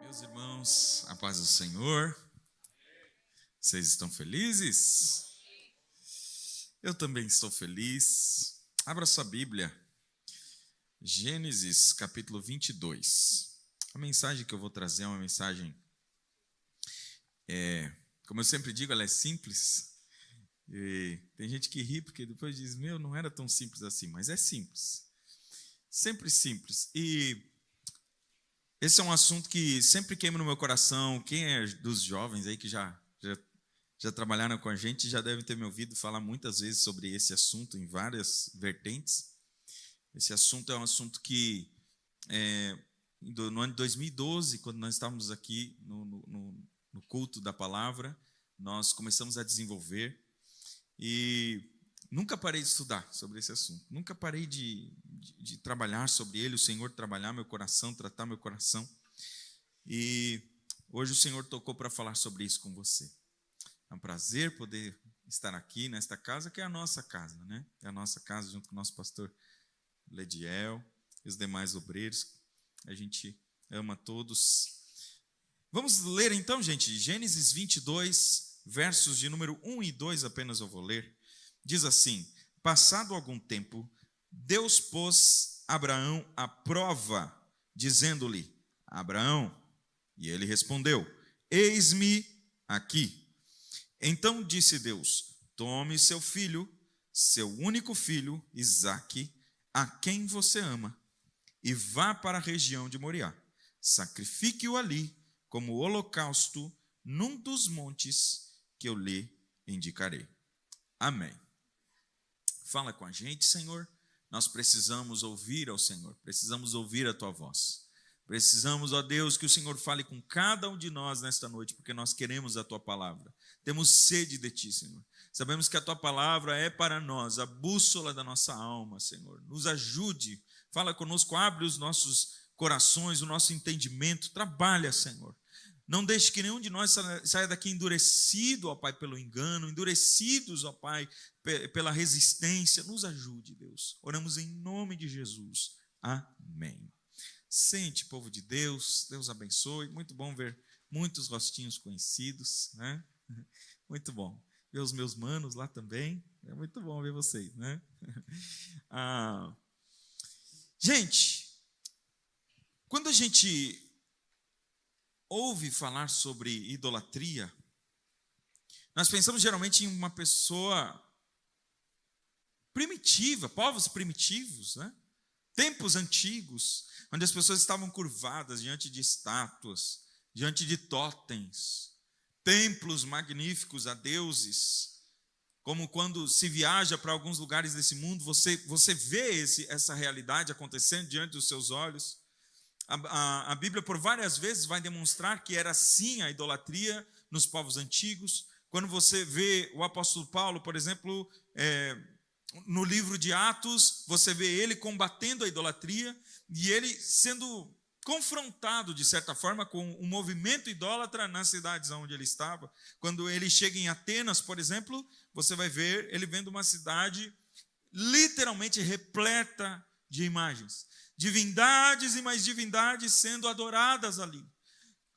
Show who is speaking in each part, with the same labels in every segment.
Speaker 1: Meus irmãos, a paz do Senhor. Vocês estão felizes? Eu também estou feliz. Abra sua Bíblia. Gênesis, capítulo 22. A mensagem que eu vou trazer é uma mensagem, como eu sempre digo, ela é simples. E tem gente que ri porque depois diz, não era tão simples assim, mas é simples. Sempre simples. E esse é um assunto que sempre queima no meu coração. Quem é dos jovens aí que já trabalharam com a gente já deve ter me ouvido falar muitas vezes sobre esse assunto em várias vertentes. Esse assunto é um assunto que, no ano de 2012, quando nós estávamos aqui no culto da palavra, nós começamos a desenvolver e nunca parei de estudar sobre esse assunto. Nunca parei de trabalhar sobre ele, o Senhor trabalhar meu coração, tratar meu coração. E hoje o Senhor tocou para falar sobre isso com você. É um prazer poder estar aqui nesta casa, que é a nossa casa, né? É a nossa casa junto com o nosso pastor Lediel e os demais obreiros. A gente ama todos. Vamos ler então, gente, Gênesis 22, versos de número 1 e 2 apenas eu vou ler. Diz assim: passado algum tempo, Deus pôs Abraão à prova, dizendo-lhe: Abraão, e ele respondeu: eis-me aqui. Então disse Deus: tome seu filho, seu único filho, Isaque, a quem você ama, e vá para a região de Moriá. Sacrifique-o ali como holocausto num dos montes que eu lhe indicarei. Amém. Fala com a gente, Senhor. Nós precisamos ouvir ao Senhor, precisamos ouvir a Tua voz. Precisamos, ó Deus, que o Senhor fale com cada um de nós nesta noite, porque nós queremos a Tua palavra. Temos sede de Ti, Senhor. Sabemos que a Tua palavra é para nós a bússola da nossa alma, Senhor. Nos ajude, fala conosco, abre os nossos corações, o nosso entendimento, trabalha, Senhor. Não deixe que nenhum de nós saia daqui endurecido, ó Pai, pelo engano, endurecidos, ó Pai, pela resistência. Nos ajude, Deus. Oramos em nome de Jesus. Amém. Sente, povo de Deus, Deus abençoe. Muito bom ver muitos rostinhos conhecidos, né? Muito bom. Ver os meus manos lá também. É muito bom ver vocês, né? Gente, quando a gente ouve falar sobre idolatria, nós pensamos geralmente em uma pessoa primitiva, povos primitivos, né? Tempos antigos, onde as pessoas estavam curvadas diante de estátuas, diante de totens, templos magníficos a deuses, como quando se viaja para alguns lugares desse mundo, você vê essa realidade acontecendo diante dos seus olhos. A Bíblia, por várias vezes, vai demonstrar que era assim a idolatria nos povos antigos. Quando você vê o apóstolo Paulo, por exemplo, no livro de Atos, você vê ele combatendo a idolatria e ele sendo confrontado, de certa forma, com o movimento idólatra nas cidades onde ele estava. Quando ele chega em Atenas, por exemplo, você vai ver ele vendo uma cidade literalmente repleta de imagens. Divindades e mais divindades sendo adoradas ali.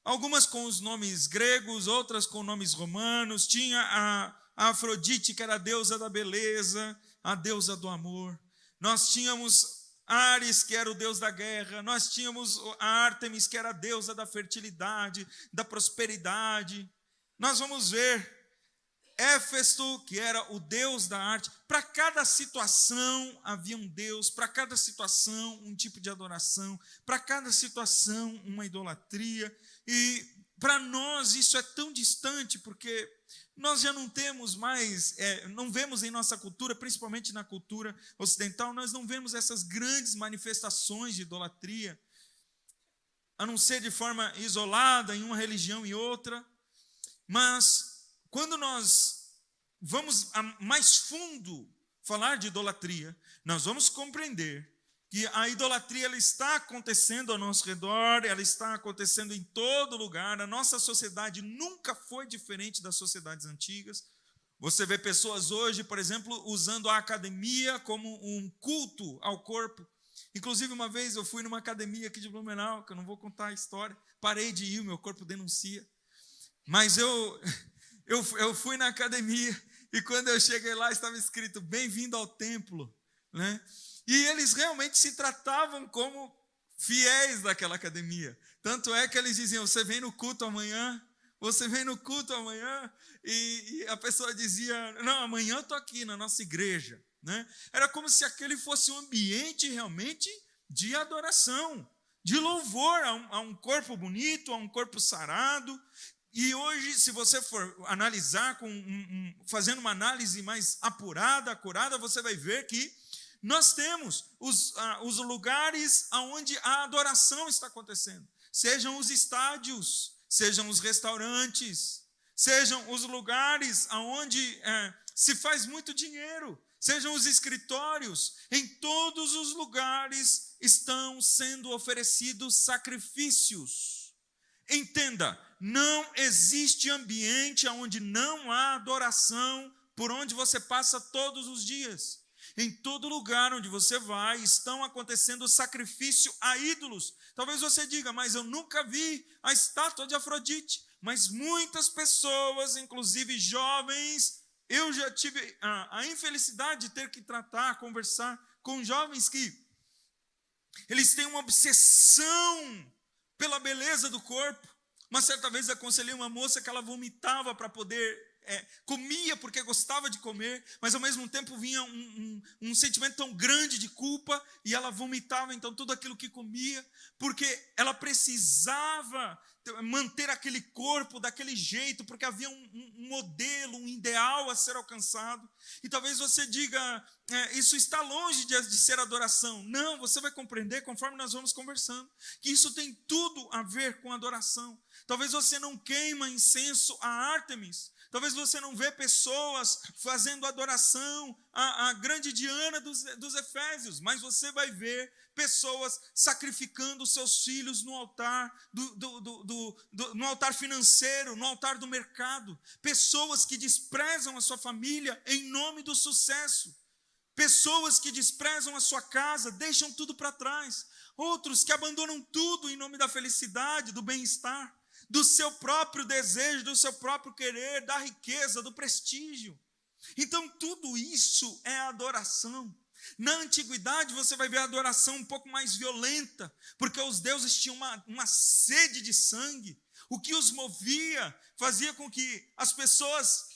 Speaker 1: Algumas com os nomes gregos, outras com nomes romanos. Tinha a Afrodite, que era a deusa da beleza, a deusa do amor. Nós tínhamos Ares, que era o deus da guerra. Nós tínhamos a Ártemis, que era a deusa da fertilidade, da prosperidade. Nós vamos ver Éfesto, que era o deus da arte. Para cada situação havia um deus, para cada situação um tipo de adoração, para cada situação uma idolatria. E para nós isso é tão distante, porque nós já não temos mais, não vemos em nossa cultura, principalmente na cultura ocidental, nós não vemos essas grandes manifestações de idolatria, a não ser de forma isolada em uma religião e outra. Mas quando nós vamos a mais fundo falar de idolatria, nós vamos compreender que a idolatria ela está acontecendo ao nosso redor, ela está acontecendo em todo lugar. A nossa sociedade nunca foi diferente das sociedades antigas. Você vê pessoas hoje, por exemplo, usando a academia como um culto ao corpo. Inclusive, uma vez eu fui numa academia aqui de Blumenau, que eu não vou contar a história, parei de ir, o meu corpo denuncia. Mas eu fui na academia e quando eu cheguei lá estava escrito, bem-vindo ao templo, né? E eles realmente se tratavam como fiéis daquela academia. Tanto é que eles diziam, você vem no culto amanhã? Você vem no culto amanhã? E a pessoa dizia, não, amanhã eu estou aqui na nossa igreja, né? Era como se aquele fosse um ambiente realmente de adoração, de louvor a um corpo bonito, a um corpo sarado. E hoje, se você for analisar, fazendo uma análise mais apurada, acurada, você vai ver que nós temos os lugares onde a adoração está acontecendo. Sejam os estádios, sejam os restaurantes, sejam os lugares onde se faz muito dinheiro, sejam os escritórios. Em todos os lugares estão sendo oferecidos sacrifícios. Entenda, não existe ambiente onde não há adoração, por onde você passa todos os dias. Em todo lugar onde você vai, estão acontecendo sacrifício a ídolos. Talvez você diga, mas eu nunca vi a estátua de Afrodite. Mas muitas pessoas, inclusive jovens, eu já tive a infelicidade de ter que conversar com jovens que eles têm uma obsessão pela beleza do corpo. Uma certa vez aconselhei uma moça que ela vomitava para poder... comia porque gostava de comer, mas ao mesmo tempo vinha um sentimento tão grande de culpa, e ela vomitava então tudo aquilo que comia, porque ela precisava manter aquele corpo daquele jeito, porque havia um modelo, um ideal a ser alcançado. E talvez você diga, isso está longe de ser adoração. Não, você vai compreender conforme nós vamos conversando, que isso tem tudo a ver com adoração. Talvez você não queima incenso a Ártemis, talvez você não vê pessoas fazendo adoração à grande Diana dos Efésios, mas você vai ver pessoas sacrificando seus filhos no altar, no altar financeiro, no altar do mercado. Pessoas que desprezam a sua família em nome do sucesso. Pessoas que desprezam a sua casa, deixam tudo para trás. Outros que abandonam tudo em nome da felicidade, do bem-estar, do seu próprio desejo, do seu próprio querer, da riqueza, do prestígio. Então, tudo isso é adoração. Na antiguidade, você vai ver a adoração um pouco mais violenta, porque os deuses tinham uma sede de sangue. O que os movia fazia com que as pessoas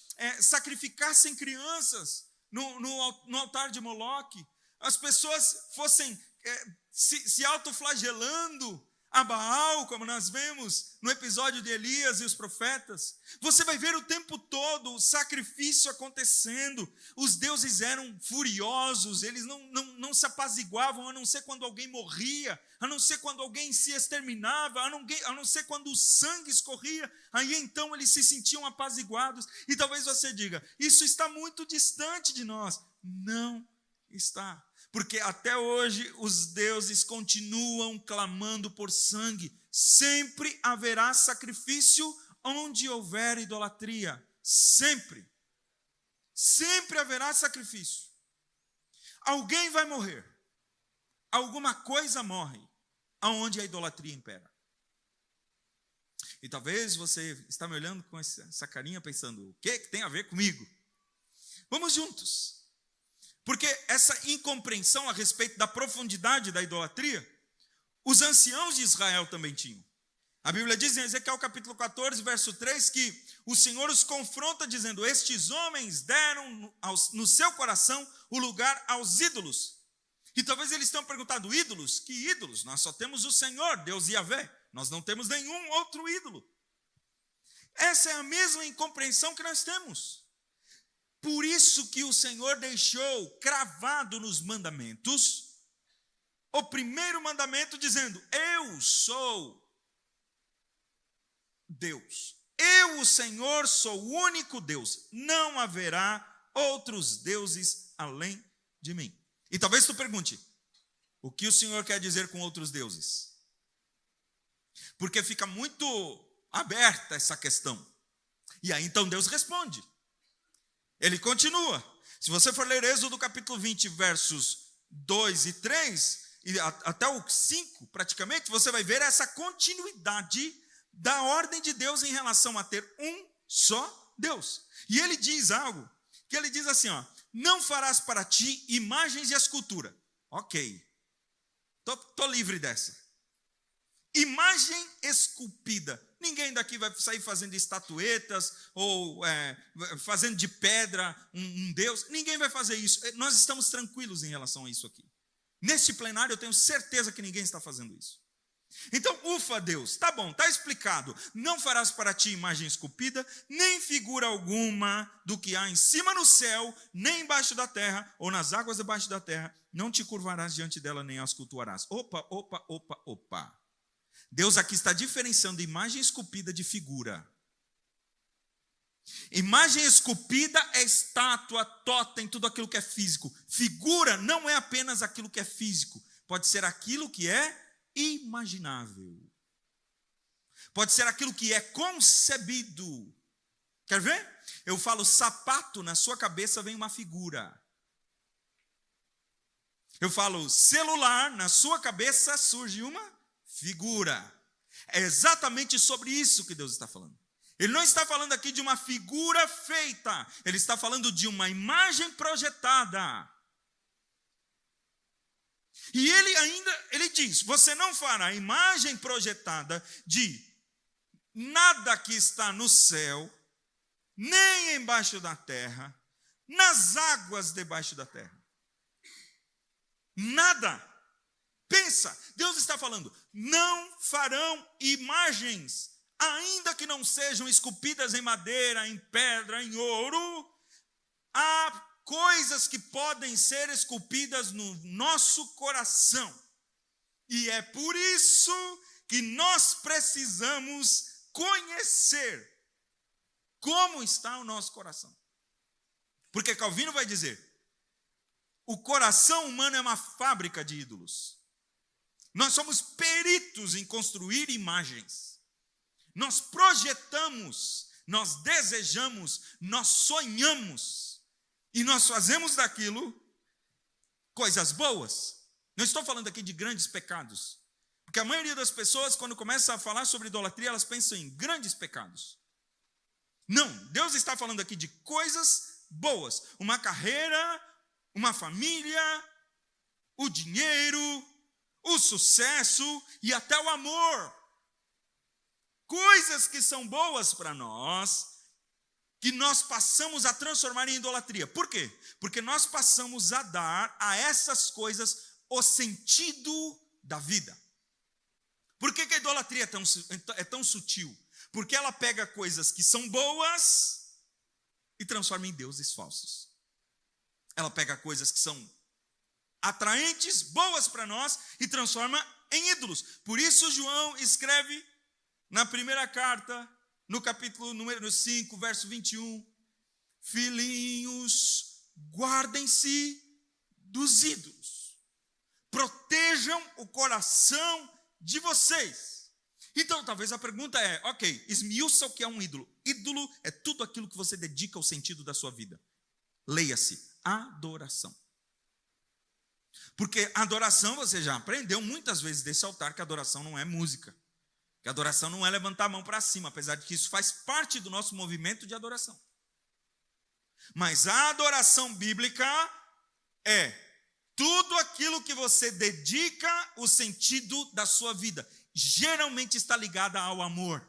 Speaker 1: sacrificassem crianças no altar de Moloque. As pessoas fossem se autoflagelando a Baal, como nós vemos no episódio de Elias e os profetas. Você vai ver o tempo todo o sacrifício acontecendo. Os deuses eram furiosos, eles não se apaziguavam, a não ser quando alguém morria, a não ser quando alguém se exterminava, a não ser quando o sangue escorria. Aí então eles se sentiam apaziguados. E talvez você diga, isso está muito distante de nós. Não está. Porque até hoje os deuses continuam clamando por sangue. Sempre haverá sacrifício onde houver idolatria. Sempre. Sempre haverá sacrifício. Alguém vai morrer. Alguma coisa morre aonde a idolatria impera. E talvez você está me olhando com essa carinha pensando, o que tem a ver comigo? Vamos juntos. Porque essa incompreensão a respeito da profundidade da idolatria, os anciãos de Israel também tinham. A Bíblia diz em Ezequiel capítulo 14, verso 3, que o Senhor os confronta dizendo, estes homens deram no seu coração o lugar aos ídolos. E talvez eles tenham perguntado, ídolos? Que ídolos? Nós só temos o Senhor, Deus Yahvé. Nós não temos nenhum outro ídolo. Essa é a mesma incompreensão que nós temos. Por isso que o Senhor deixou cravado nos mandamentos o primeiro mandamento dizendo, eu sou Deus. Eu, o Senhor, sou o único Deus. Não haverá outros deuses além de mim. E talvez tu pergunte, o que o Senhor quer dizer com outros deuses? Porque fica muito aberta essa questão. E aí então Deus responde. Ele continua. Se você for ler Êxodo capítulo 20, versos 2 e 3, e até o 5, praticamente, você vai ver essa continuidade da ordem de Deus em relação a ter um só Deus. E ele diz algo, que ele diz assim, ó, não farás para ti imagens de escultura. Ok, tô livre dessa. Imagem esculpida. Ninguém daqui vai sair fazendo estatuetas ou fazendo de pedra um Deus. Ninguém vai fazer isso. Nós estamos tranquilos em relação a isso aqui. Neste plenário eu tenho certeza que ninguém está fazendo isso. Então, ufa Deus, tá bom, tá explicado. Não farás para ti imagem esculpida, nem figura alguma do que há em cima no céu, nem embaixo da terra, ou nas águas debaixo da terra. Não te curvarás diante dela, nem as cultuarás. Opa. Deus aqui está diferenciando imagem esculpida de figura. Imagem esculpida é estátua, totem, tudo aquilo que é físico. Figura não é apenas aquilo que é físico. Pode ser aquilo que é imaginável. Pode ser aquilo que é concebido. Quer ver? Eu falo sapato, na sua cabeça vem uma figura. Eu falo celular, na sua cabeça surge uma figura. É exatamente sobre isso que Deus está falando. Ele não está falando aqui de uma figura feita. Ele está falando de uma imagem projetada. E ele diz, você não fará imagem projetada de nada que está no céu, nem embaixo da terra, nas águas debaixo da terra. Nada. Pensa, Deus está falando, não farão imagens, ainda que não sejam esculpidas em madeira, em pedra, em ouro. Há coisas que podem ser esculpidas no nosso coração. E é por isso que nós precisamos conhecer como está o nosso coração. Porque Calvino vai dizer, o coração humano é uma fábrica de ídolos. Nós somos peritos em construir imagens. Nós projetamos, nós desejamos, nós sonhamos. E nós fazemos daquilo coisas boas. Não estou falando aqui de grandes pecados. Porque a maioria das pessoas, quando começa a falar sobre idolatria, elas pensam em grandes pecados. Não, Deus está falando aqui de coisas boas. Uma carreira, uma família, o dinheiro, o sucesso e até o amor. Coisas que são boas para nós, que nós passamos a transformar em idolatria. Por quê? Porque nós passamos a dar a essas coisas o sentido da vida. Por que a idolatria é tão sutil? Porque ela pega coisas que são boas e transforma em deuses falsos. Ela pega coisas que são atraentes, boas para nós, e transforma em ídolos. Por isso João escreve na primeira carta, no capítulo número 5, verso 21, filhinhos, guardem-se dos ídolos. Protejam o coração de vocês. Então, talvez a pergunta é, ok, esmiuça o que é um ídolo. Ídolo é tudo aquilo que você dedica ao sentido da sua vida. Leia-se, adoração. Porque adoração, você já aprendeu muitas vezes desse altar que adoração não é música. Que adoração não é levantar a mão para cima, apesar de que isso faz parte do nosso movimento de adoração. Mas a adoração bíblica é tudo aquilo que você dedica o sentido da sua vida. Geralmente está ligada ao amor.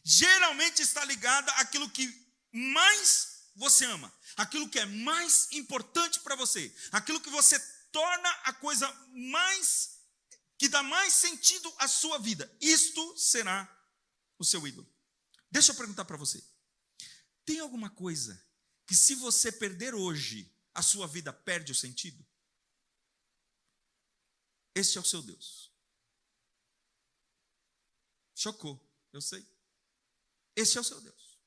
Speaker 1: Geralmente está ligada àquilo que mais você ama. Aquilo que é mais importante para você. Aquilo que você torna a coisa mais que dá mais sentido à sua vida. Isto será o seu ídolo. Deixa eu perguntar para você. Tem alguma coisa que se você perder hoje, a sua vida perde o sentido? Este é o seu Deus. Chocou, eu sei. Esse é o seu Deus.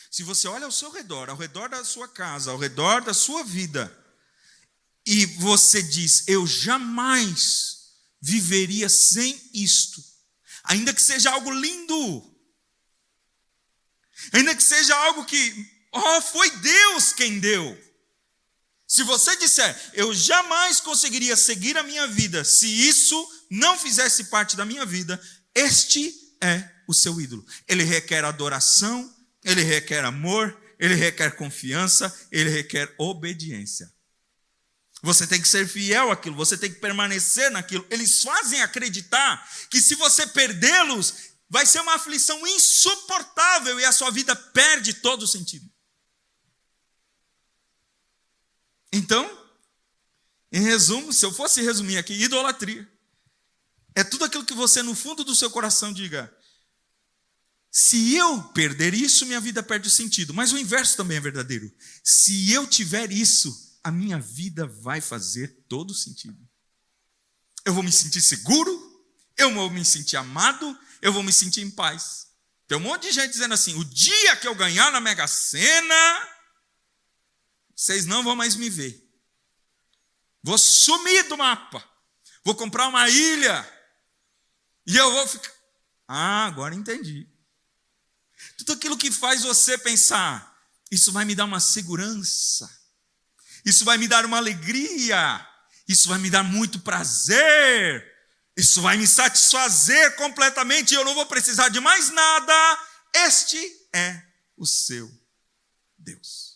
Speaker 1: Se você olha ao seu redor, ao redor da sua casa, ao redor da sua vida, e você diz, eu jamais viveria sem isto, ainda que seja algo lindo, ainda que seja algo que, foi Deus quem deu. Se você disser, eu jamais conseguiria seguir a minha vida se isso não fizesse parte da minha vida, este é o seu ídolo. Ele requer adoração, ele requer amor, ele requer confiança, ele requer obediência. Você tem que ser fiel àquilo, você tem que permanecer naquilo. Eles fazem acreditar que se você perdê-los, vai ser uma aflição insuportável e a sua vida perde todo o sentido. Então, em resumo, se eu fosse resumir aqui, idolatria é tudo aquilo que você no fundo do seu coração diga: se eu perder isso, minha vida perde o sentido. Mas o inverso também é verdadeiro. Se eu tiver isso, a minha vida vai fazer todo o sentido. Eu vou me sentir seguro, eu vou me sentir amado, eu vou me sentir em paz. Tem um monte de gente dizendo assim: o dia que eu ganhar na Mega Sena, vocês não vão mais me ver. Vou sumir do mapa. Vou comprar uma ilha. E eu vou ficar... Ah, agora entendi. Tudo aquilo que faz você pensar, isso vai me dar uma segurança. Isso vai me dar uma alegria. Isso vai me dar muito prazer. Isso vai me satisfazer completamente. E eu não vou precisar de mais nada. Este é o seu Deus.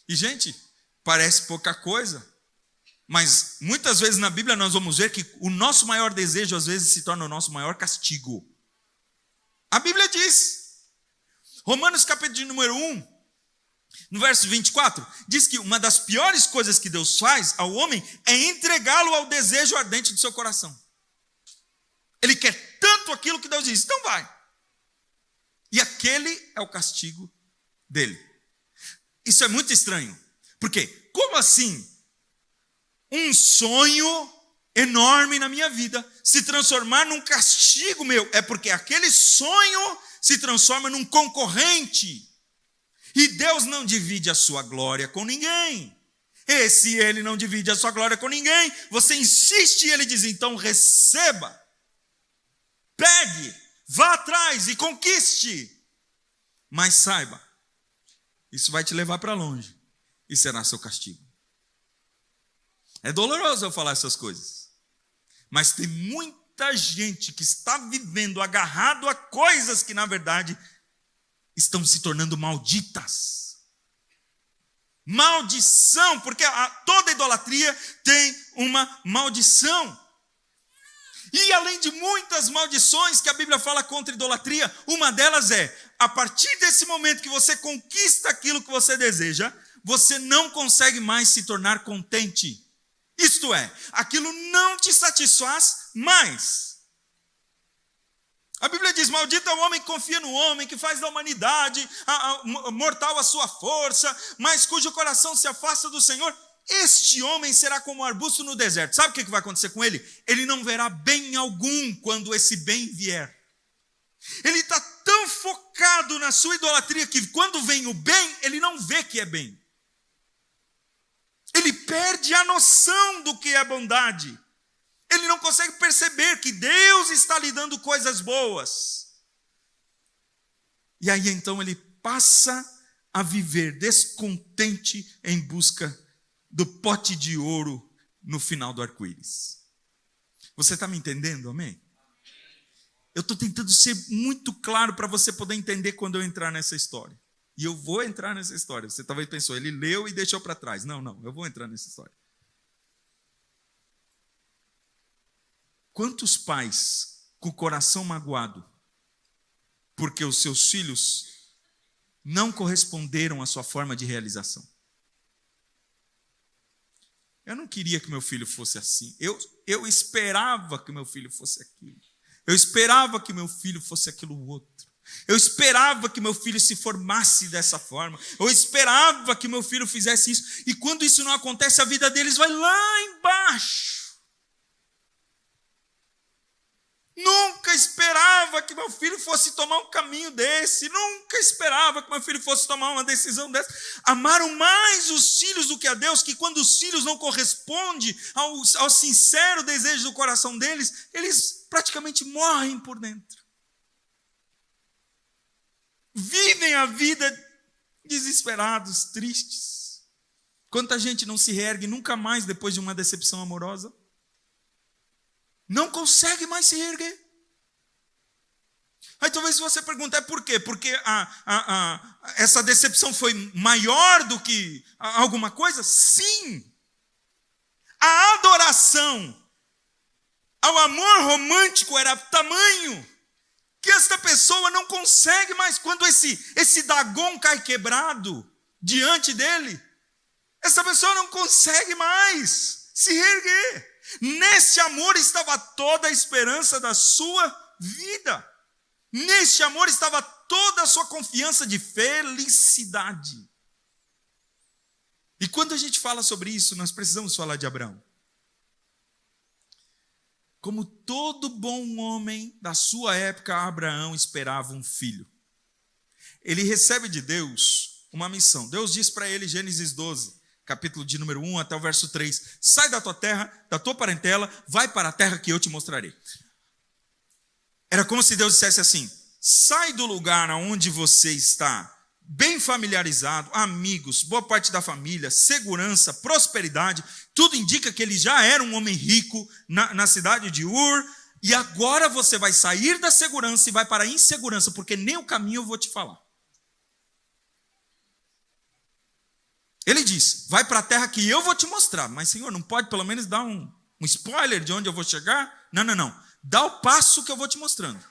Speaker 1: E, gente, parece pouca coisa, mas muitas vezes na Bíblia nós vamos ver que o nosso maior desejo às vezes se torna o nosso maior castigo. A Bíblia diz, Romanos capítulo de número 1, no verso 24, diz que uma das piores coisas que Deus faz ao homem é entregá-lo ao desejo ardente do seu coração. Ele quer tanto aquilo que Deus diz, então vai. E aquele é o castigo dele. Isso é muito estranho. Por quê? Como assim? Um sonho enorme na minha vida se transformar num castigo meu. É porque aquele sonho se transforma num concorrente. E Deus não divide a sua glória com ninguém. E se ele não divide a sua glória com ninguém, você insiste e ele diz, então receba. Pegue, vá atrás e conquiste. Mas saiba, isso vai te levar para longe e será seu castigo. É doloroso eu falar essas coisas, mas tem muita gente que está vivendo agarrado a coisas que na verdade estão se tornando malditas. Maldição, porque toda idolatria tem uma maldição. E além de muitas maldições que a Bíblia fala contra a idolatria, uma delas é, a partir desse momento que você conquista aquilo que você deseja, você não consegue mais se tornar contente. Isto é, aquilo não te satisfaz mais. A Bíblia diz, maldito é o homem que confia no homem, que faz da humanidade mortal a sua força, mas cujo coração se afasta do Senhor. Este homem será como um arbusto no deserto. Sabe o que vai acontecer com ele? Ele não verá bem algum quando esse bem vier. Ele está tão focado na sua idolatria que quando vem o bem, ele não vê que é bem. Ele perde a noção do que é bondade. Ele não consegue perceber que Deus está lhe dando coisas boas. E aí então ele passa a viver descontente em busca do pote de ouro no final do arco-íris. Você está me entendendo, amém? Eu estou tentando ser muito claro para você poder entender quando eu entrar nessa história. E eu vou entrar nessa história. Você talvez pensou, ele leu e deixou para trás. Não, eu vou entrar nessa história. Quantos pais com o coração magoado porque os seus filhos não corresponderam à sua forma de realização? Eu não queria que meu filho fosse assim. Eu esperava que meu filho fosse aquilo. Eu esperava que meu filho fosse aquilo outro. Eu esperava que meu filho se formasse dessa forma. Eu esperava que meu filho fizesse isso. E quando isso não acontece, a vida deles vai lá embaixo. Nunca esperava que meu filho fosse tomar um caminho desse. Nunca esperava que meu filho fosse tomar uma decisão dessa. Amaram mais os filhos do que a Deus, que quando os filhos não correspondem ao sincero desejo do coração deles, eles praticamente morrem por dentro. Vivem a vida desesperados, tristes. Quanta gente não se reergue nunca mais depois de uma decepção amorosa? Não consegue mais se reerguer. Aí talvez você pergunte, por quê? Porque essa decepção foi maior do que alguma coisa? Sim. A adoração ao amor romântico era tamanho que esta pessoa não consegue mais. Quando esse Dagon cai quebrado diante dele, essa pessoa não consegue mais se reerguer. Nesse amor estava toda a esperança da sua vida. Neste amor estava toda a sua confiança de felicidade. E quando a gente fala sobre isso, nós precisamos falar de Abraão. Como todo bom homem da sua época, Abraão esperava um filho. Ele recebe de Deus uma missão. Deus diz para ele, Gênesis 12, capítulo de número 1 até o verso 3, sai da tua terra, da tua parentela, vai para a terra que eu te mostrarei. Era como se Deus dissesse assim, sai do lugar onde você está, bem familiarizado, amigos, boa parte da família, segurança, prosperidade, tudo indica que ele já era um homem rico na cidade de Ur, e agora você vai sair da segurança e vai para a insegurança, porque nem o caminho eu vou te falar. Ele diz, vai para a terra que eu vou te mostrar, mas Senhor, não pode pelo menos dar um spoiler de onde eu vou chegar? Não. Dá o passo que eu vou te mostrando.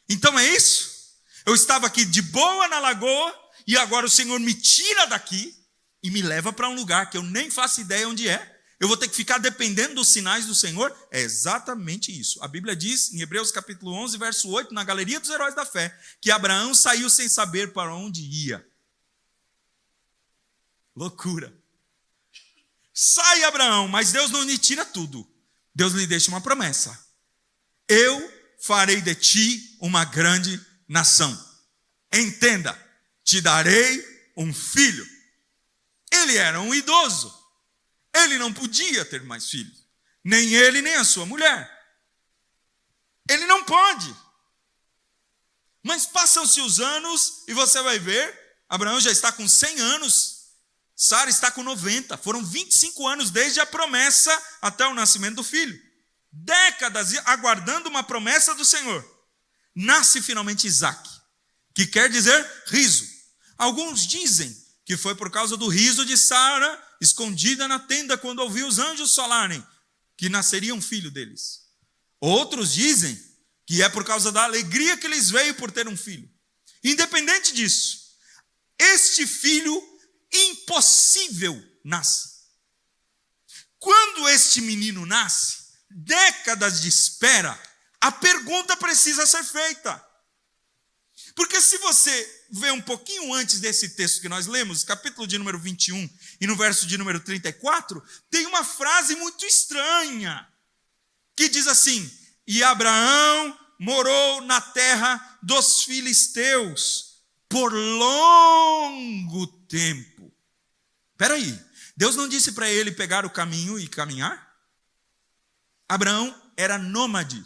Speaker 1: Então é isso? Eu estava aqui de boa na lagoa e agora o Senhor me tira daqui e me leva para um lugar que eu nem faço ideia onde é. Eu vou ter que ficar dependendo dos sinais do Senhor. É exatamente isso. A Bíblia diz em Hebreus capítulo 11, verso 8, na galeria dos heróis da fé, que Abraão saiu sem saber para onde ia. Loucura. Sai, Abraão, mas Deus não lhe tira tudo. Deus lhe deixa uma promessa. Eu farei de ti uma grande nação. Entenda, te darei um filho. Ele era um idoso. Ele não podia ter mais filhos. Nem ele, nem a sua mulher. Ele não pode. Mas passam-se os anos e você vai ver, Abraão já está com 100 anos. Sara está com 90. Foram 25 anos desde a promessa até o nascimento do filho. Décadas aguardando uma promessa do Senhor. Nasce finalmente Isaac, que quer dizer riso. Alguns dizem que foi por causa do riso de Sara, escondida na tenda, quando ouviu os anjos falarem que nasceria um filho deles. Outros dizem que é por causa da alegria que lhes veio por ter um filho. Independente disso, este filho impossível nasce. Quando este menino nasce, décadas de espera, a pergunta precisa ser feita. Porque se você vê um pouquinho antes desse texto que nós lemos, capítulo de número 21 e no verso de número 34, tem uma frase muito estranha, que diz assim, e Abraão morou na terra dos filisteus por longo tempo. Espera aí, Deus não disse para ele pegar o caminho e caminhar? Abraão era nômade.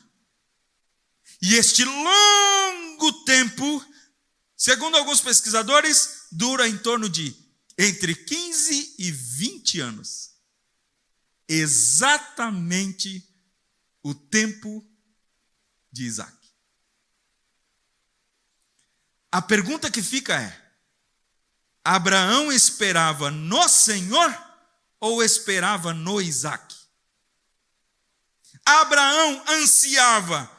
Speaker 1: E este longo tempo, segundo alguns pesquisadores, dura em torno de entre 15 e 20 anos. Exatamente o tempo de Isaac. A pergunta que fica é, Abraão esperava no Senhor ou esperava no Isaac? Abraão ansiava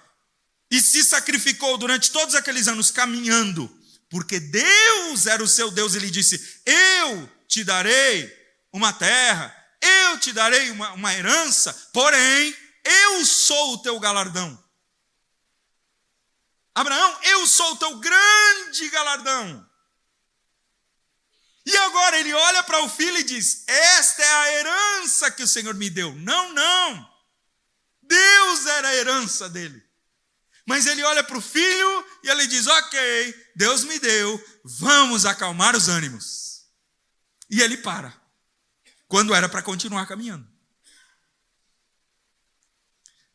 Speaker 1: e se sacrificou durante todos aqueles anos caminhando, porque Deus era o seu Deus. Ele disse, eu te darei uma terra, eu te darei uma herança, porém, eu sou o teu galardão. Abraão, eu sou o teu grande galardão. E agora ele olha para o filho e diz, esta é a herança que o Senhor me deu. Não. Deus era a herança dele. Mas ele olha para o filho e ele diz, ok, Deus me deu, vamos acalmar os ânimos. E ele para, quando era para continuar caminhando.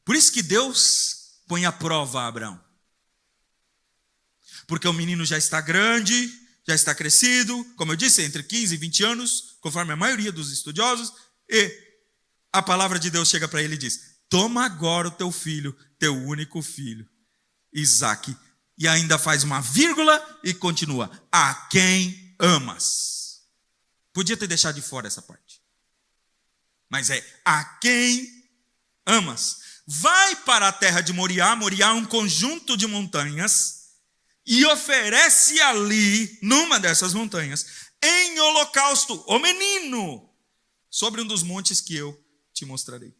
Speaker 1: Por isso que Deus põe à prova a Abraão. Porque o menino já está grande, já está crescido, como eu disse, entre 15 e 20 anos, conforme a maioria dos estudiosos, e a palavra de Deus chega para ele e diz: toma agora o teu filho, teu único filho, Isaque, e ainda faz uma vírgula e continua: a quem amas. Podia ter deixado de fora essa parte, mas é a quem amas. Vai para a terra de Moriá. Moriá é um conjunto de montanhas, e oferece ali, numa dessas montanhas, em holocausto, o menino, sobre um dos montes que eu te mostrarei.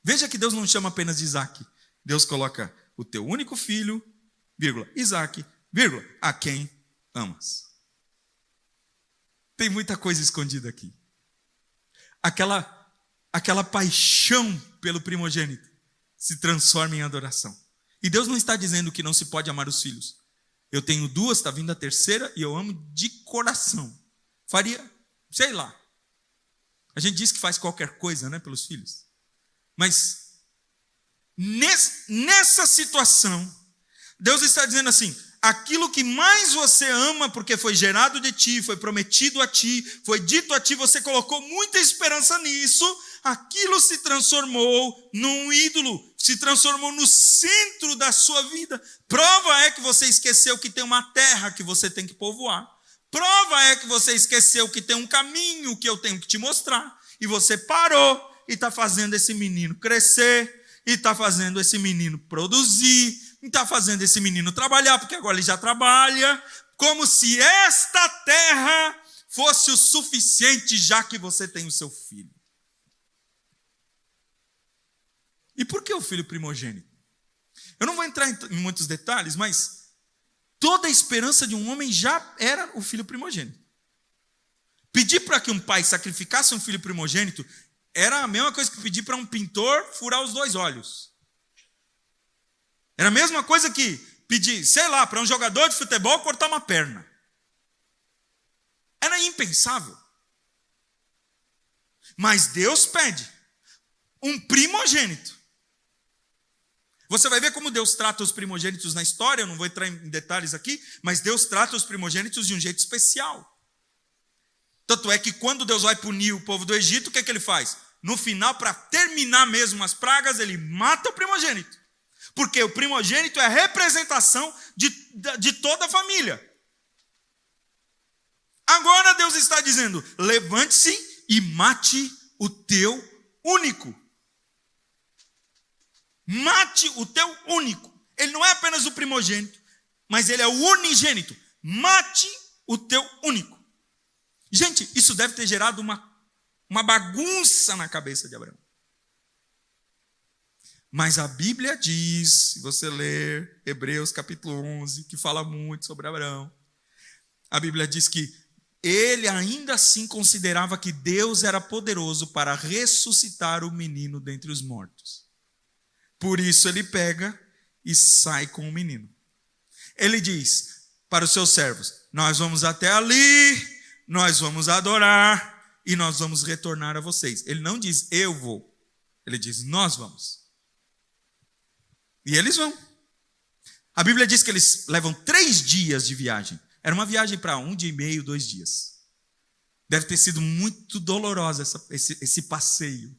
Speaker 1: Veja que Deus não chama apenas de Isaque. Deus coloca o teu único filho, vírgula, Isaque, vírgula, a quem amas. Tem muita coisa escondida aqui. Aquela paixão pelo primogênito se transforma em adoração. E Deus não está dizendo que não se pode amar os filhos. Eu tenho 2, está vindo a terceira, e eu amo de coração. Faria, sei lá. A gente diz que faz qualquer coisa, né, pelos filhos. Mas, nessa situação, Deus está dizendo assim: aquilo que mais você ama, porque foi gerado de ti, foi prometido a ti, foi dito a ti, você colocou muita esperança nisso, aquilo se transformou num ídolo, se transformou no centro da sua vida. Prova é que você esqueceu que tem uma terra que você tem que povoar. Prova é que você esqueceu que tem um caminho que eu tenho que te mostrar. E você parou e está fazendo esse menino crescer, e está fazendo esse menino produzir, e está fazendo esse menino trabalhar, porque agora ele já trabalha, como se esta terra fosse o suficiente, já que você tem o seu filho. E por que o filho primogênito? Eu não vou entrar em muitos detalhes, mas toda a esperança de um homem já era o filho primogênito. Pedir para que um pai sacrificasse um filho primogênito era a mesma coisa que pedir para um pintor furar os 2 olhos. Era a mesma coisa que pedir, sei lá, para um jogador de futebol cortar uma perna. Era impensável. Mas Deus pede um primogênito. Você vai ver como Deus trata os primogênitos na história. Eu não vou entrar em detalhes aqui, mas Deus trata os primogênitos de um jeito especial. Tanto é que quando Deus vai punir o povo do Egito, o que é que ele faz? No final, para terminar mesmo as pragas, ele mata o primogênito. Porque o primogênito é a representação de toda a família. Agora Deus está dizendo: levante-se e mate o teu único. Mate o teu único. Ele não é apenas o primogênito, mas ele é o unigênito. Mate o teu único. Gente, isso deve ter gerado uma bagunça na cabeça de Abraão. Mas a Bíblia diz, se você ler Hebreus capítulo 11, que fala muito sobre Abraão, a Bíblia diz que ele ainda assim considerava que Deus era poderoso para ressuscitar o menino dentre os mortos. Por isso ele pega e sai com o menino. Ele diz para os seus servos: nós vamos até ali, nós vamos adorar e nós vamos retornar a vocês. Ele não diz eu vou, ele diz nós vamos. E eles vão. A Bíblia diz que eles levam 3 dias de viagem. Era uma viagem para 1 dia e meio, 2 dias. Deve ter sido muito dolorosa esse passeio.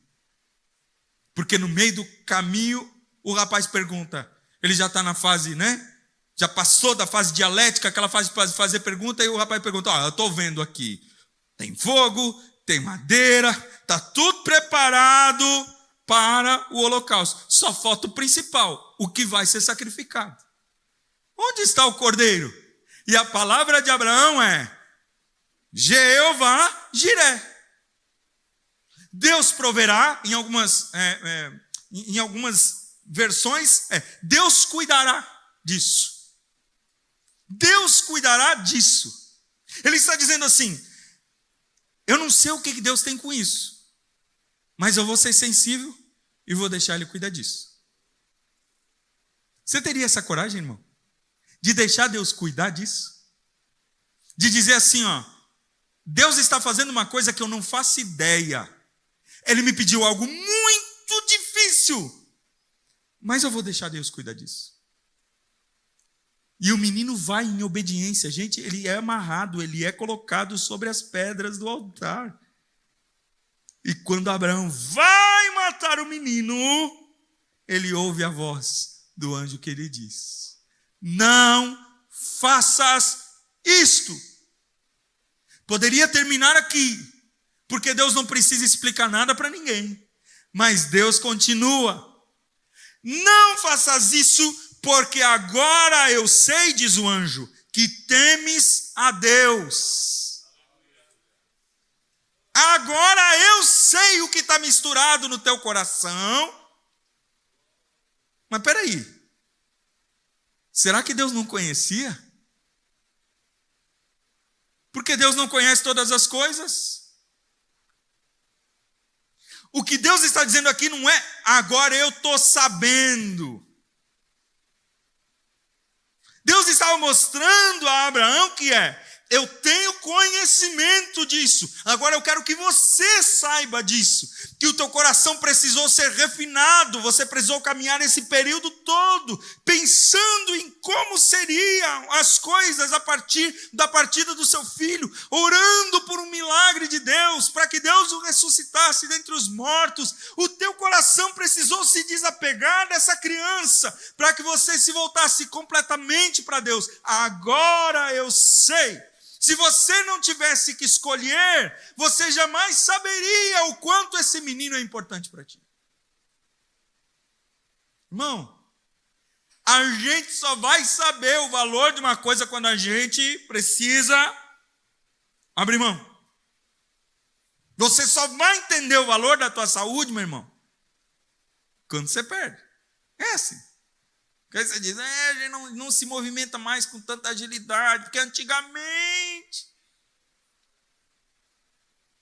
Speaker 1: Porque no meio do caminho, o rapaz pergunta. Ele já está na fase, né? Já passou da fase dialética, aquela fase de fazer pergunta, e o rapaz pergunta: eu estou vendo aqui, tem fogo, tem madeira, está tudo preparado para o holocausto. Só falta o principal, o que vai ser sacrificado. Onde está o cordeiro? E a palavra de Abraão é Jeová Jiré. Deus proverá, em algumas versões, Deus cuidará disso. Deus cuidará disso. Ele está dizendo assim: eu não sei o que Deus tem com isso, mas eu vou ser sensível e vou deixar Ele cuidar disso. Você teria essa coragem, irmão? De deixar Deus cuidar disso? De dizer assim, Deus está fazendo uma coisa que eu não faço ideia. Ele me pediu algo muito difícil, mas eu vou deixar Deus cuidar disso. E o menino vai em obediência. Gente, ele é amarrado, ele é colocado sobre as pedras do altar. E quando Abraão vai matar o menino, ele ouve a voz do anjo que lhe diz: não faças isto. Poderia terminar aqui, porque Deus não precisa explicar nada para ninguém. Mas Deus continua: não faças isso, porque agora eu sei, diz o anjo, que temes a Deus. Agora eu sei o que está misturado no teu coração. Mas peraí, será que Deus não conhecia? Porque Deus não conhece todas as coisas? O que Deus está dizendo aqui não é, agora eu estou sabendo. Deus estava mostrando a Abraão que eu tenho conhecimento disso. Agora eu quero que você saiba disso. Que o teu coração precisou ser refinado. Você precisou caminhar esse período todo pensando em como seriam as coisas a partir da partida do seu filho. Orando por um milagre de Deus, para que Deus o ressuscitasse dentre os mortos. O teu coração precisou se desapegar dessa criança, para que você se voltasse completamente para Deus. Agora eu sei. Se você não tivesse que escolher, você jamais saberia o quanto esse menino é importante para ti. Irmão, a gente só vai saber o valor de uma coisa quando a gente precisa abrir mão. Você só vai entender o valor da tua saúde, meu irmão, quando você perde. É assim. Porque aí você diz, a gente não se movimenta mais com tanta agilidade, porque antigamente.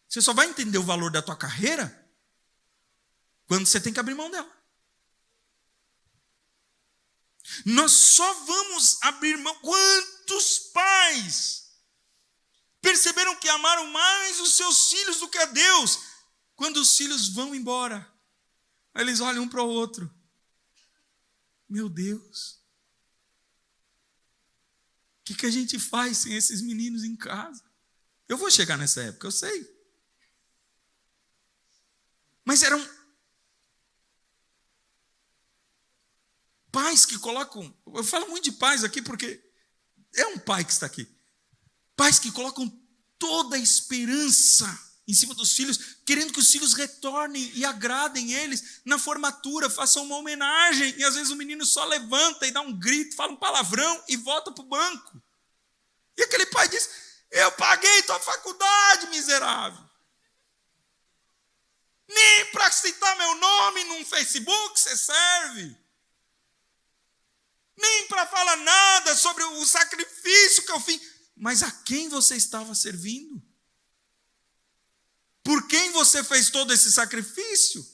Speaker 1: Você só vai entender o valor da tua carreira quando você tem que abrir mão dela. Nós só vamos abrir mão. Quantos pais perceberam que amaram mais os seus filhos do que a Deus? Quando os filhos vão embora, aí eles olham um para o outro. Meu Deus, o que a gente faz sem esses meninos em casa? Eu vou chegar nessa época, eu sei. Mas eram pais que colocam, eu falo muito de pais aqui porque é um pai que está aqui. Pais que colocam toda a esperança em cima dos filhos, querendo que os filhos retornem e agradem eles na formatura, façam uma homenagem, e às vezes o menino só levanta e dá um grito, fala um palavrão e volta para o banco. E aquele pai diz, eu paguei tua faculdade, miserável. Nem para citar meu nome num Facebook você serve. Nem para falar nada sobre o sacrifício que eu fiz. Mas a quem você estava servindo? Por quem você fez todo esse sacrifício?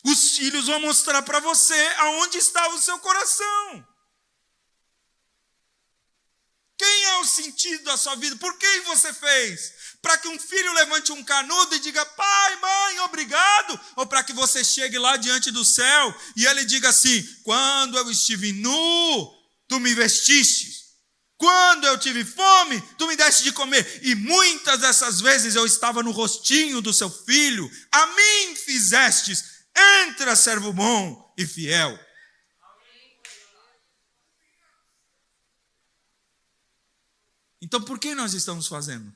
Speaker 1: Os filhos vão mostrar para você aonde estava o seu coração. Quem é o sentido da sua vida? Por quem você fez? Para que um filho levante um canudo e diga, pai, mãe, obrigado? Ou para que você chegue lá diante do céu e ele diga assim, quando eu estive nu, tu me vestiste. Quando eu tive fome, tu me deste de comer. E muitas dessas vezes eu estava no rostinho do seu filho. A mim fizestes. Entra, servo bom e fiel. Então, por que nós estamos fazendo?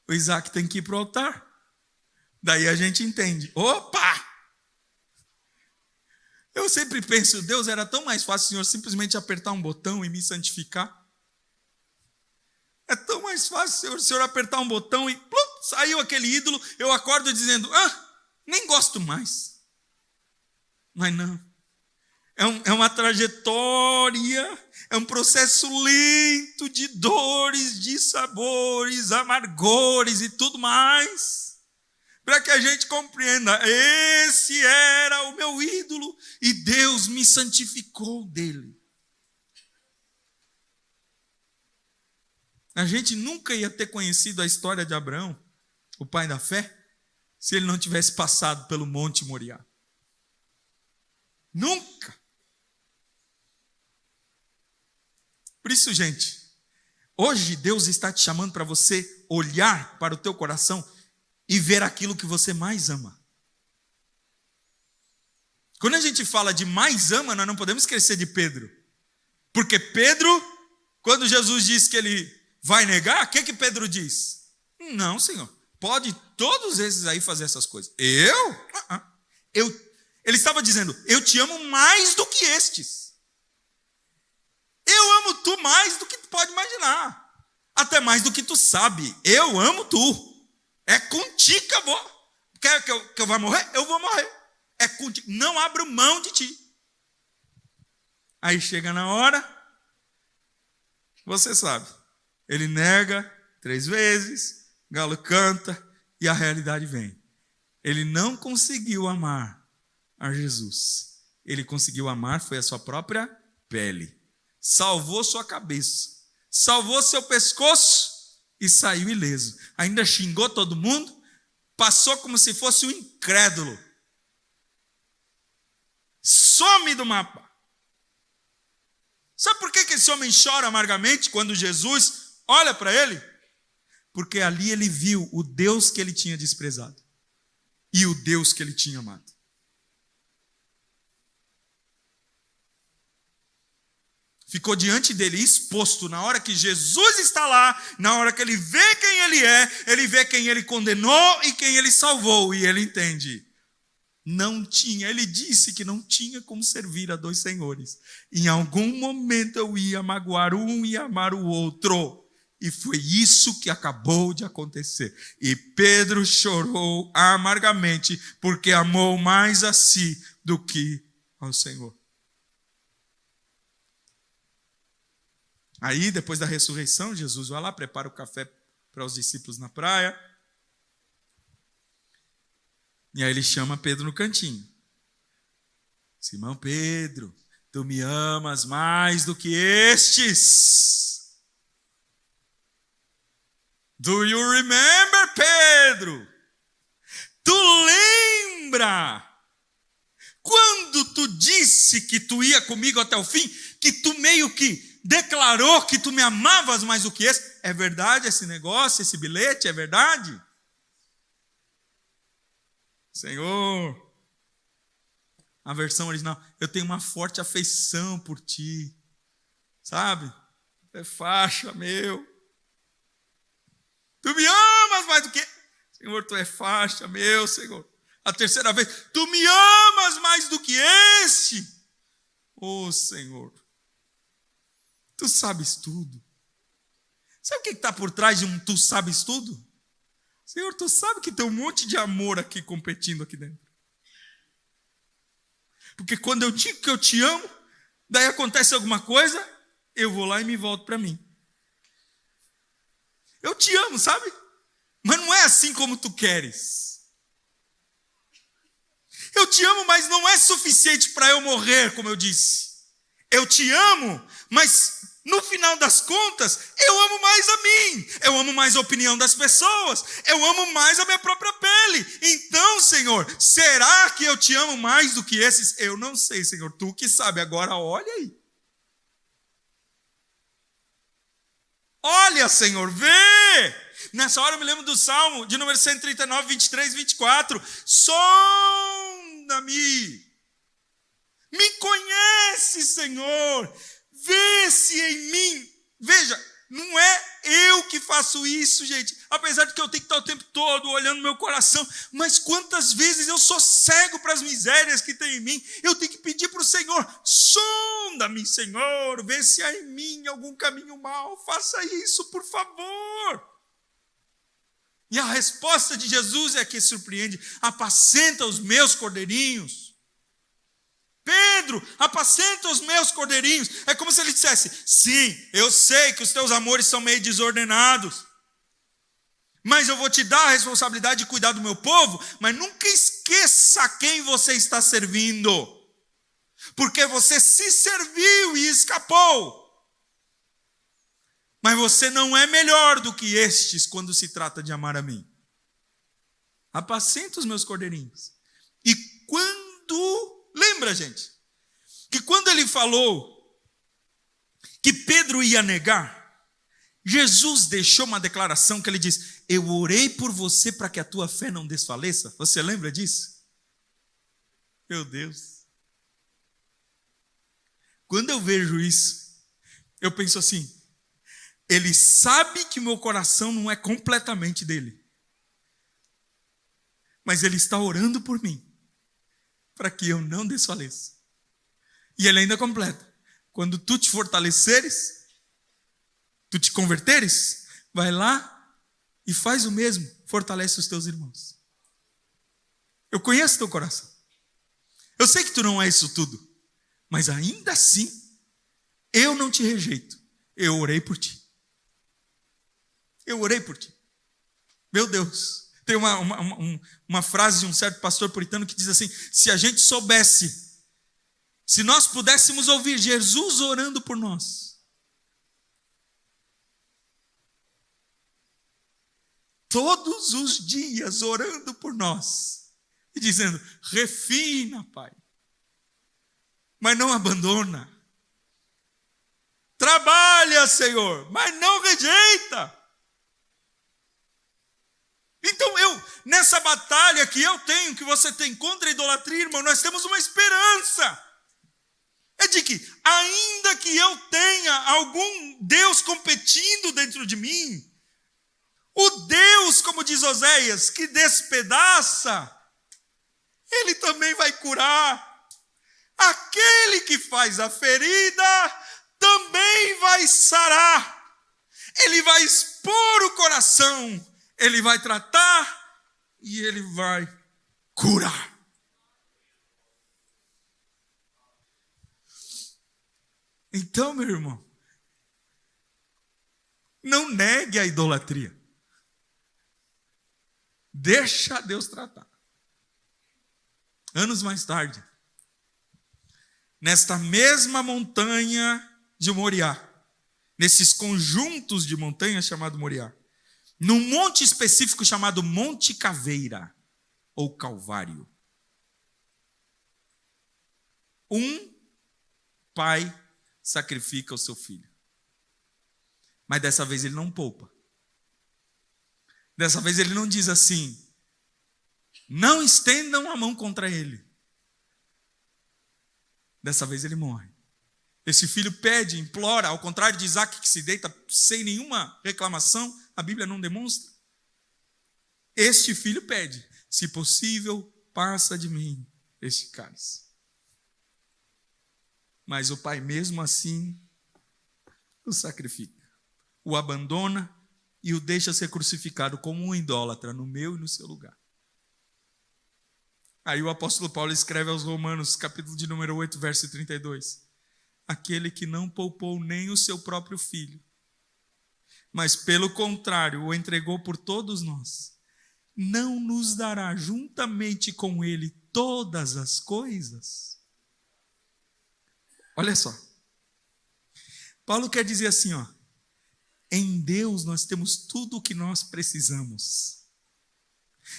Speaker 1: O Isaac tem que ir para o altar. Daí a gente entende. Opa! Eu sempre penso, Deus, era tão mais fácil o Senhor simplesmente apertar um botão e me santificar. É tão mais fácil o Senhor apertar um botão e plum, saiu aquele ídolo, eu acordo dizendo, nem gosto mais. Mas não. É uma trajetória, é um processo lento de dores, de sabores, amargores e tudo mais. Para que a gente compreenda, esse era o meu ídolo e Deus me santificou dele. A gente nunca ia ter conhecido a história de Abraão, o pai da fé, se ele não tivesse passado pelo Monte Moriá. Nunca. Por isso, gente, hoje Deus está te chamando para você olhar para o teu coração e ver aquilo que você mais ama. Quando a gente fala de mais ama, nós não podemos esquecer de Pedro. Porque Pedro, quando Jesus diz que ele vai negar, o que Pedro diz? Não, Senhor, pode todos esses aí fazer essas coisas. Ele estava dizendo, eu te amo mais do que estes. Eu amo tu mais do que tu pode imaginar. Até mais do que tu sabe. Eu amo tu. É contigo que eu vou. Quer que eu vá morrer? Eu vou morrer. É contigo. Não abro mão de ti. Aí chega na hora, você sabe. Ele nega 3 vezes, galo canta e a realidade vem. Ele não conseguiu amar a Jesus. Ele conseguiu amar, foi a sua própria pele. Salvou sua cabeça, salvou seu pescoço e saiu ileso. Ainda xingou todo mundo, passou como se fosse um incrédulo. Some do mapa. Sabe por que esse homem chora amargamente quando Jesus olha para ele? Porque ali ele viu o Deus que ele tinha desprezado e o Deus que ele tinha amado. Ficou diante dele exposto, na hora que Jesus está lá, na hora que ele vê quem ele é, ele vê quem ele condenou e quem ele salvou, e ele entende. Não tinha, ele disse que não tinha como servir a 2 senhores. Em algum momento eu ia magoar um e amar o outro. E foi isso que acabou de acontecer. E Pedro chorou amargamente, porque amou mais a si do que ao Senhor. Aí, depois da ressurreição, Jesus vai lá, prepara o café para os discípulos na praia. E aí ele chama Pedro no cantinho. Simão Pedro, tu me amas mais do que estes? Do you remember, Pedro? Tu lembra? Quando tu disse que tu ia comigo até o fim, que tu meio que declarou que tu me amavas mais do que esse. É verdade esse negócio, esse bilhete? É verdade? Senhor, a versão original, eu tenho uma forte afeição por ti. Sabe? É faixa, meu. Tu me amas mais do que... Senhor, tu é faixa, meu, Senhor. A terceira vez, tu me amas mais do que este. Oh, Senhor. Tu sabes tudo. Sabe o que está por trás de um tu sabes tudo? Senhor, tu sabe que tem um monte de amor aqui competindo aqui dentro. Porque quando eu digo que eu te amo, daí acontece alguma coisa, eu vou lá e me volto para mim. Eu te amo, sabe? Mas não é assim como tu queres. Eu te amo, mas não é suficiente para eu morrer, como eu disse. Eu te amo, mas no final das contas, eu amo mais a mim. Eu amo mais a opinião das pessoas. Eu amo mais a minha própria pele. Então, Senhor, será que eu te amo mais do que esses? Eu não sei, Senhor. Tu que sabe. Agora olha aí. Olha, Senhor, vê. Nessa hora eu me lembro do Salmo de número 139, 23, 24. Sonda-me. Me conhece, Senhor. Vê se em mim. Veja, não é eu que faço isso, gente. Apesar de que eu tenho que estar o tempo todo olhando meu coração. Mas quantas vezes eu sou cego para as misérias que tem em mim. Eu tenho que pedir para o Senhor. Sonda-me, Senhor. Vê se há em mim algum caminho mau. Faça isso, por favor. E a resposta de Jesus é que surpreende. Apacenta os meus cordeirinhos. Pedro, apacenta os meus cordeirinhos. É como se ele dissesse, sim, eu sei que os teus amores são meio desordenados, mas eu vou te dar a responsabilidade de cuidar do meu povo, mas nunca esqueça quem você está servindo, porque você se serviu e escapou. Mas você não é melhor do que estes quando se trata de amar a mim. Apacenta os meus cordeirinhos. E quando... Lembra, gente? que quando ele falou que Pedro ia negar, Jesus deixou uma declaração que ele diz: eu orei por você para que a tua fé não desfaleça. Você lembra disso? Meu Deus. Quando eu vejo isso, eu penso assim: ele sabe que meu coração não é completamente dele, mas ele está orando por mim, para que eu não desfaleça. E ele ainda completa: quando tu te fortaleceres, tu te converteres, vai lá e faz o mesmo, fortalece os teus irmãos. Eu conheço teu coração. Eu sei que tu não é isso tudo, mas ainda assim, eu não te rejeito. Eu orei por ti. Eu orei por ti. Meu Deus. Tem uma frase de um certo pastor puritano que diz assim: se a gente soubesse, se nós pudéssemos ouvir Jesus orando por nós, todos os dias orando por nós, e dizendo: refina, Pai, mas não abandona. Trabalha, Senhor, mas não rejeita. Então nessa batalha que eu tenho, que você tem contra a idolatria, irmão, nós temos uma esperança. É de que, ainda que eu tenha algum Deus competindo dentro de mim, o Deus, como diz Oséias, que despedaça, Ele também vai curar. Aquele que faz a ferida também vai sarar. Ele vai expor o coração, Ele vai tratar e Ele vai curar. Então, meu irmão, não negue a idolatria. Deixa Deus tratar. Anos mais tarde, nesta mesma montanha de Moriá, nesses conjuntos de montanhas chamado Moriá, num monte específico chamado Monte Caveira, ou Calvário, um pai sacrifica o seu filho. Mas dessa vez ele não poupa. Dessa vez ele não diz assim: não estendam a mão contra ele. Dessa vez ele morre. Esse filho pede, implora, ao contrário de Isaac, que se deita sem nenhuma reclamação, a Bíblia não demonstra. Este filho pede: se possível, passa de mim este cálice. Mas o pai, mesmo assim, o sacrifica, o abandona e o deixa ser crucificado como um idólatra no meu e no seu lugar. Aí o apóstolo Paulo escreve aos Romanos, capítulo de número 8, verso 32. Aquele que não poupou nem o seu próprio filho, mas pelo contrário o entregou por todos nós, não nos dará juntamente com ele todas as coisas? Olha só. Paulo quer dizer assim, ó: em Deus nós temos tudo o que nós precisamos.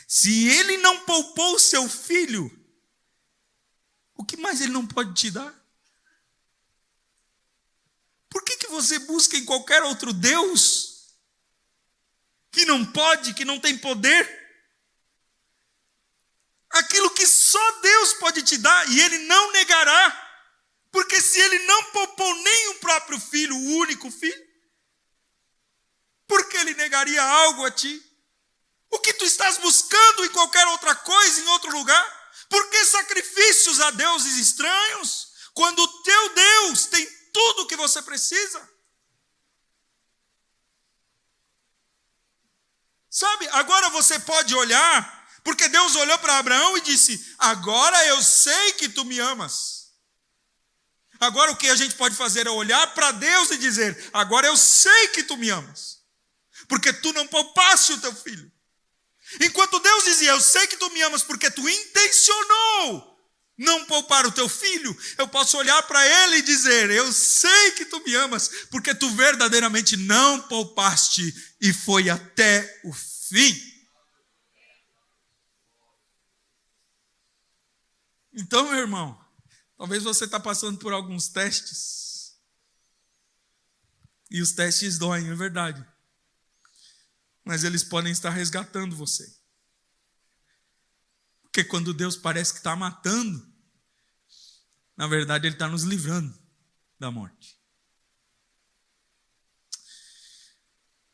Speaker 1: Se Ele não poupou o seu filho, o que mais Ele não pode te dar? Por que você busca em qualquer outro Deus que não pode, que não tem poder? Aquilo que só Deus pode te dar, e Ele não negará. Porque se Ele não poupou nem o próprio filho, o único filho, por que Ele negaria algo a ti? O que tu estás buscando em qualquer outra coisa, em outro lugar? Por que sacrifícios a deuses estranhos, quando o teu Deus tem tudo o que você precisa? Sabe, agora você pode olhar, porque Deus olhou para Abraão e disse: agora eu sei que tu me amas. Agora o que a gente pode fazer é olhar para Deus e dizer: agora eu sei que tu me amas, porque tu não poupaste o teu filho. Enquanto Deus dizia: eu sei que tu me amas porque tu intencionou não poupar o teu filho, eu posso olhar para ele e dizer: eu sei que tu me amas porque tu verdadeiramente não poupaste e foi até o fim. Então, meu irmão, Talvez você está passando por alguns testes. E os testes doem, é verdade. Mas eles podem estar resgatando você. Porque quando Deus parece que está matando, na verdade Ele está nos livrando da morte.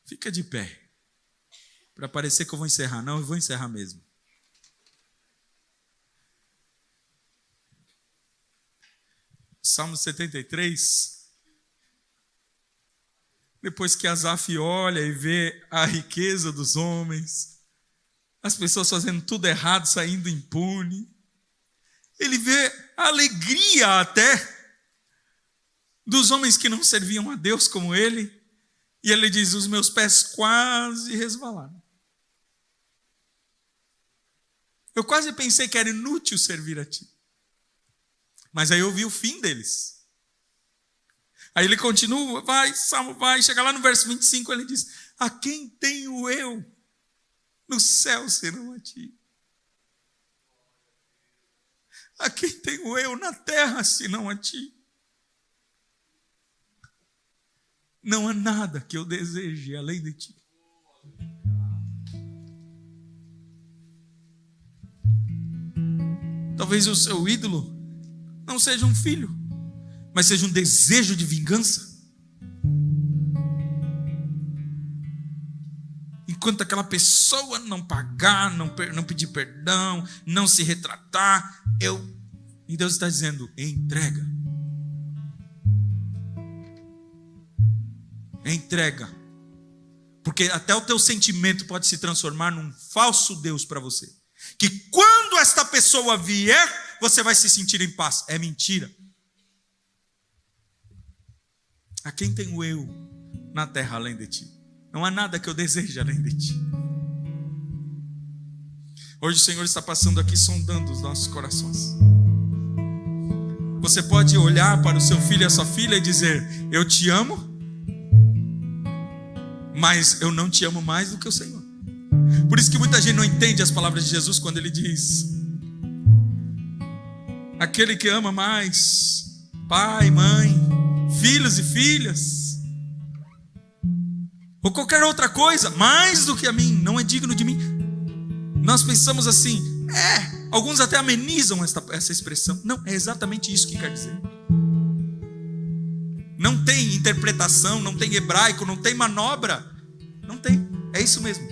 Speaker 1: Fica de pé. Para parecer que eu vou encerrar. Não, eu vou encerrar mesmo. Salmo 73. Depois que Asaf olha e vê a riqueza dos homens, as pessoas fazendo tudo errado, saindo impune, ele vê a alegria até dos homens que não serviam a Deus como ele, e ele diz: os meus pés quase resvalaram. Eu quase pensei que era inútil servir a ti. Mas aí eu vi o fim deles. Aí ele continua, vai, Salmo vai, chega lá no verso 25, ele diz: a quem tenho eu no céu senão a ti? A quem tenho eu na terra senão a ti? Não há nada que eu deseje além de ti. Talvez o seu ídolo não seja um filho, mas seja um desejo de vingança. Enquanto aquela pessoa não pagar, não pedir perdão, não se retratar, e Deus está dizendo: entrega. Entrega. Porque até o teu sentimento pode se transformar num falso Deus para você. Que quando esta pessoa vier, você vai se sentir em paz. É mentira. A quem tenho eu na terra além de ti? Não há nada que eu deseje além de ti. Hoje o Senhor está passando aqui sondando os nossos corações. Você pode olhar para o seu filho e a sua filha e dizer: eu te amo, mas eu não te amo mais do que o Senhor. Por isso que muita gente não entende as palavras de Jesus quando ele diz: aquele que ama mais pai, mãe, filhos e filhas, ou qualquer outra coisa, mais do que a mim, não é digno de mim. Nós pensamos assim, alguns até amenizam essa expressão. Não, é exatamente isso que quer dizer. Não tem interpretação, não tem hebraico, não tem manobra. Não tem, é isso mesmo.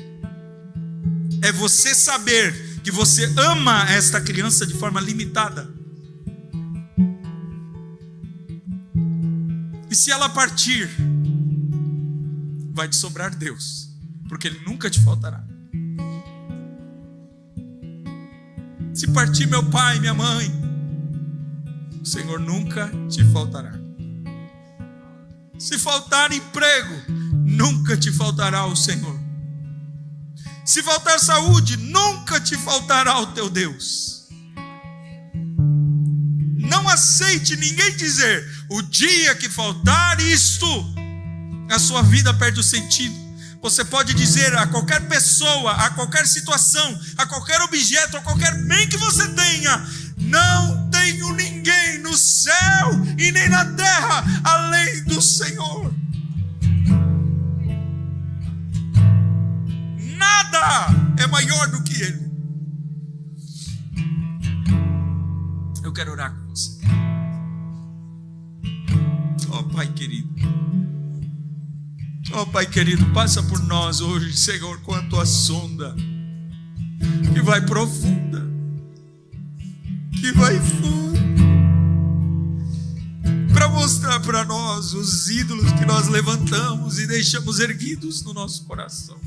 Speaker 1: É você saber que você ama esta criança de forma limitada. E se ela partir, vai te sobrar Deus, porque Ele nunca te faltará. Se partir meu pai, minha mãe, o Senhor nunca te faltará. Se faltar emprego, nunca te faltará o Senhor. Se faltar saúde, nunca te faltará o teu Deus. Não aceite ninguém dizer: o dia que faltar isto, a sua vida perde o sentido. Você pode dizer a qualquer pessoa, a qualquer situação, a qualquer objeto, a qualquer bem que você tenha: não tenho ninguém no céu e nem na terra além do Senhor. Nada é maior do que Ele. Eu quero orar com você. Oh Pai querido, oh Pai querido, passa por nós hoje, Senhor, com a tua sonda, que vai profunda, que vai fundo, para mostrar para nós os ídolos que nós levantamos e deixamos erguidos no nosso coração.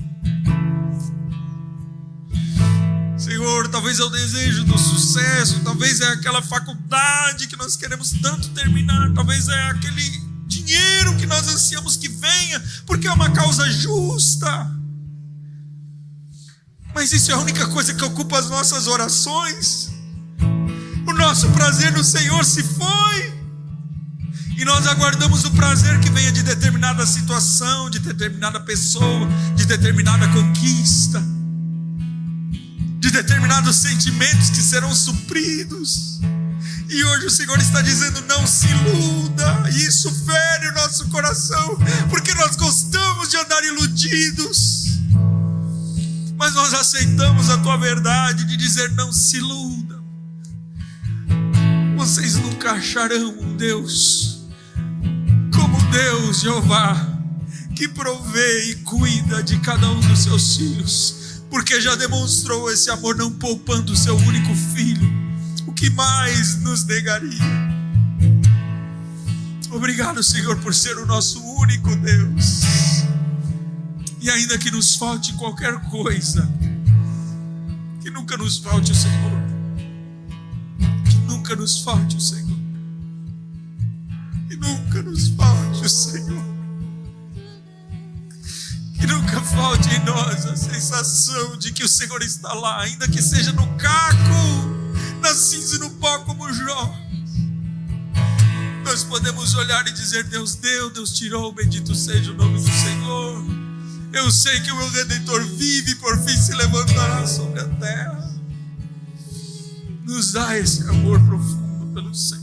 Speaker 1: Senhor, talvez é o desejo do sucesso, talvez é aquela faculdade que nós queremos tanto terminar, talvez é aquele dinheiro que nós ansiamos que venha, porque é uma causa justa. Mas isso é a única coisa que ocupa as nossas orações. O nosso prazer no Senhor se foi, e nós aguardamos o prazer que venha de determinada situação, de determinada pessoa, de determinada conquista, de determinados sentimentos que serão supridos. E hoje o Senhor está dizendo: não se iluda. E isso fere o nosso coração, porque nós gostamos de andar iludidos. Mas nós aceitamos a tua verdade de dizer: não se iluda. Vocês nunca acharão um Deus como Deus Jeová, que provê e cuida de cada um dos seus filhos, porque já demonstrou esse amor não poupando o seu único filho. O que mais nos negaria? Obrigado, Senhor, por ser o nosso único Deus. E ainda que nos falte qualquer coisa, que nunca nos falte o Senhor. Que nunca nos falte o Senhor. Que nunca nos falte o Senhor. Que nunca falte em nós a sensação de que o Senhor está lá, ainda que seja no caco, na cinza e no pó, como Jó. Nós podemos olhar e dizer: Deus deu, Deus tirou, bendito seja o nome do Senhor. Eu sei que o meu Redentor vive e por fim se levantará sobre a terra. Nos dá esse amor profundo pelo Senhor.